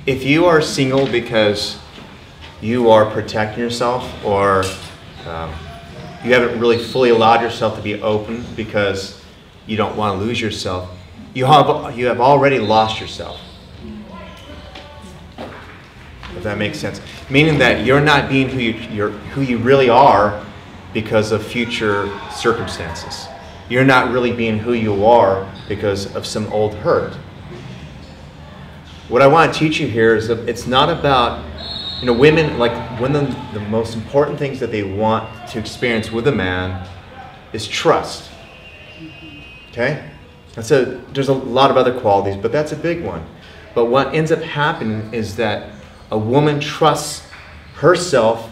If you are single because you are protecting yourself, or you haven't really fully allowed yourself to be open because you don't want to lose yourself, you have already lost yourself. If that makes sense. Meaning that you're not being who you really are because of future circumstances. You're not really being who you are because of some old hurt. What I want to teach you here is that it's not about, women, like one of the most important things that they want to experience with a man is trust. Okay? And so there's a lot of other qualities, but that's a big one. But what ends up happening is that a woman trusts herself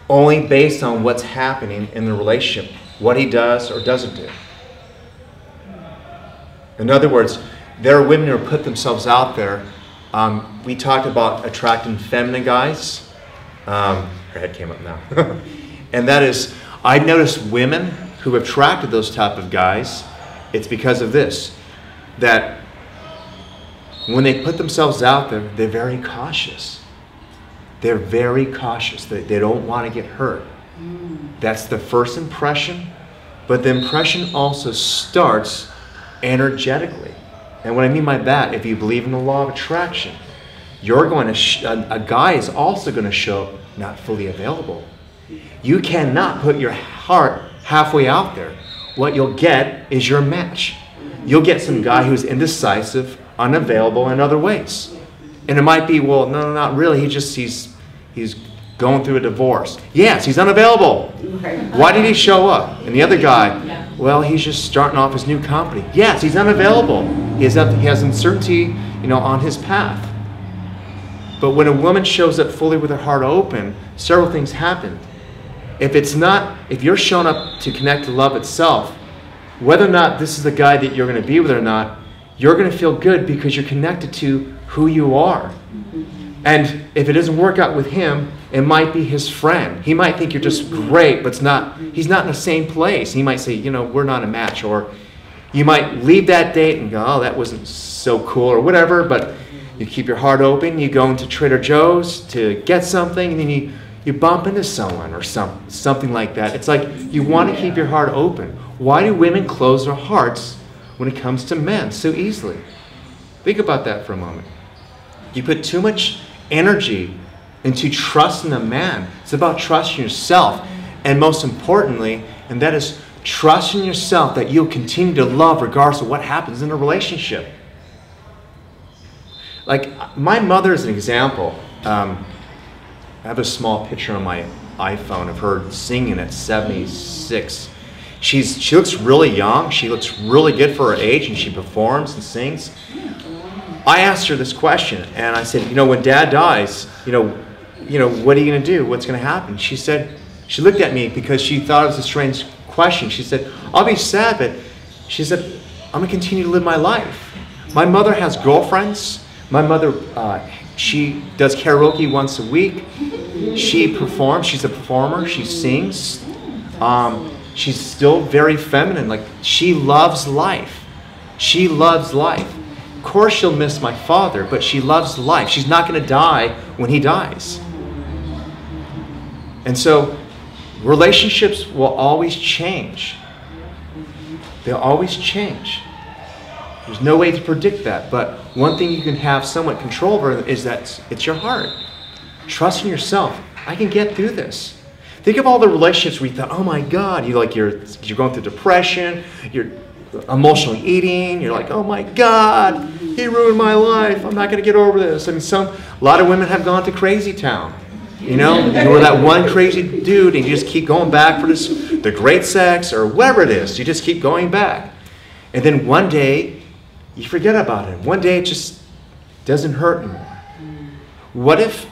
only based on what's happening in the relationship, what he does or doesn't do. In other words, there are women who put themselves out there. We talked about attracting feminine guys. Her head came up now. And that is, I've noticed women who have attracted those type of guys, it's because of this, that when they put themselves out there, they're very cautious. They're very cautious. They don't want to get hurt. That's the first impression. But the impression also starts energetically. And what I mean by that, if you believe in the law of attraction, you're going to a guy is also going to show up not fully available. You cannot put your heart halfway out there. What you'll get is your match. You'll get some guy who's indecisive, unavailable in other ways. And it might be, well, no, not really. He's going through a divorce. Yes, he's unavailable. Why did he show up? And the other guy, well, he's just starting off his new company. Yes, he's unavailable. He has uncertainty, on his path. But when a woman shows up fully with her heart open, several things happen. If you're showing up to connect to love itself, whether or not this is the guy that you're going to be with or not, you're going to feel good because you're connected to who you are. And if it doesn't work out with him, it might be his friend. He might think you're just great, but he's not in the same place. He might say, we're not a match. Or you might leave that date and go, oh, that wasn't so cool or whatever, but you keep your heart open. You go into Trader Joe's to get something, and then you bump into someone or something like that. It's like you want to keep your heart open. Why do women close their hearts when it comes to men so easily? Think about that for a moment. You put too much energy into trusting a man. It's about trusting yourself. And most importantly, and that is trusting yourself that you'll continue to love regardless of what happens in a relationship. Like, my mother is an example. I have a small picture on my iPhone of her singing at 76. She looks really young. She looks really good for her age, and she performs and sings. I asked her this question, and I said, when Dad dies, what are you going to do? What's going to happen? She looked at me because she thought it was a strange question. She said, I'll be sad, but she said, I'm going to continue to live my life. My mother has girlfriends. My mother, she does karaoke once a week. She performs. She's a performer. She sings. She's still very feminine. Like, she loves life. She loves life. Of course she'll miss my father, but she loves life. She's not going to die when he dies. And so relationships will always change. They'll always change. There's no way to predict that. But one thing you can have somewhat control over is that it's your heart. Trust in yourself. I can get through this. Think of all the relationships where you thought, oh my God, you're going through depression, you're emotionally eating, you're like, oh my God, he ruined my life, I'm not going to get over this. I mean, a lot of women have gone to crazy town, or that one crazy dude, and you just keep going back for the great sex or whatever it is. You just keep going back. And then one day, you forget about it. One day, it just doesn't hurt anymore. What if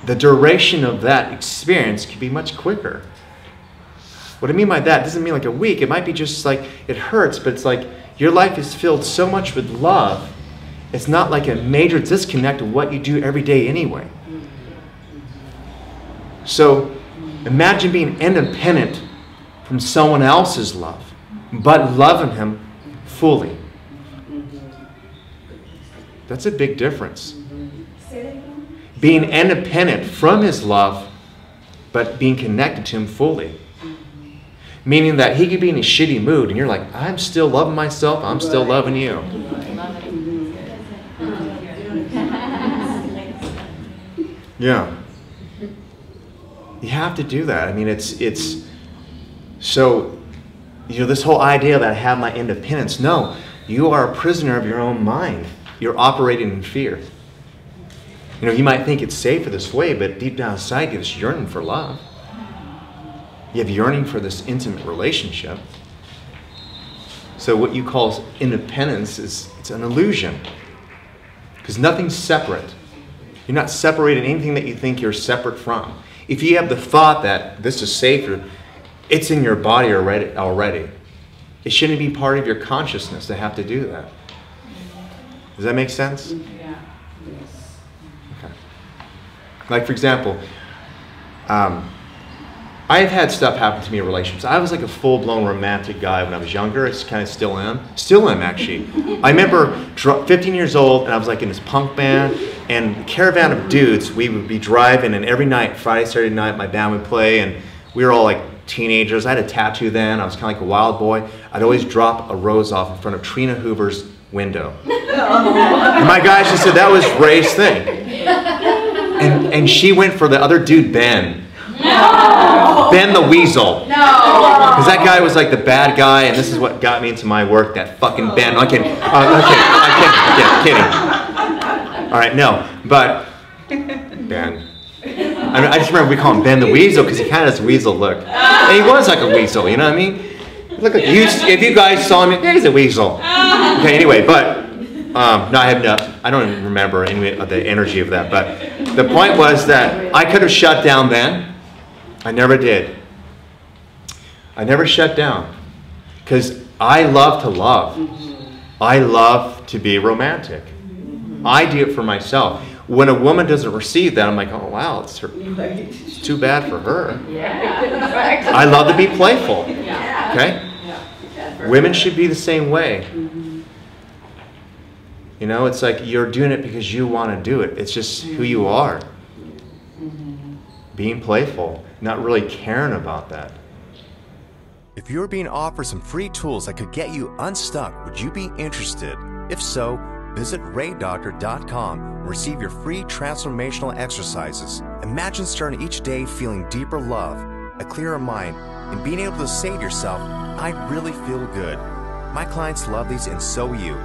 the duration of that experience could be much quicker? What I mean by that doesn't mean like a week. It might be just like it hurts, but it's like your life is filled so much with love. It's not like a major disconnect of what you do every day anyway. So imagine being independent from someone else's love, but loving him fully. That's a big difference. Say that again. being independent from his love, but being connected to him fully. Meaning that he could be in a shitty mood and you're like, I'm still loving myself, I'm still loving you. Yeah. You have to do that. I mean, it's so, this whole idea that I have my independence. No, you are a prisoner of your own mind. You're operating in fear. You might think it's safer this way, but deep down inside you have this yearning for love. You have yearning for this intimate relationship. So what you call independence it's an illusion. Because nothing's separate. You're not separating anything that you think you're separate from. If you have the thought that this is safer, it's in your body already. It shouldn't be part of your consciousness to have to do that. Does that make sense? Yeah. Okay. Like, for example, I've had stuff happen to me in relationships. I was like a full-blown romantic guy when I was younger. I kind of still am. Still am, actually. I remember 15 years old, and I was like in this punk band, and a caravan of dudes, we would be driving, and every night, Friday, Saturday night, my band would play, and we were all like teenagers. I had a tattoo then. I was kind of like a wild boy. I'd always drop a rose off in front of Trina Hoover's window. And my guys just said that was Ray's thing. And she went for the other dude, Ben. No. Ben the Weasel. No. Because that guy was like the bad guy, and this is what got me into my work, that fucking Ben. I'm kidding. I'm kidding. All right, no. But Ben. I just remember we call him Ben the Weasel because he kind of has a weasel look. And he was like a weasel, you know what I mean? Look, if you guys saw him, he's a weasel. Okay, anyway, but I don't even remember any of the energy of that. But the point was that I could have shut down then. I never did. I never shut down because I love to love. I love to be romantic. I do it for myself. When a woman doesn't receive that, I'm like, oh wow, it's too bad for her. Yeah. I love to be playful. Yeah. Okay? Yeah. Women should be the same way. It's like you're doing it because you want to do it. It's just who you are. Being playful, not really caring about that. If you were being offered some free tools that could get you unstuck, would you be interested? If so, visit raydoctor.com and receive your free transformational exercises. Imagine starting each day feeling deeper love, a clearer mind, and being able to say to yourself, I really feel good. My clients love these and so will you.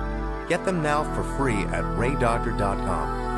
Get them now for free at raydoctor.com.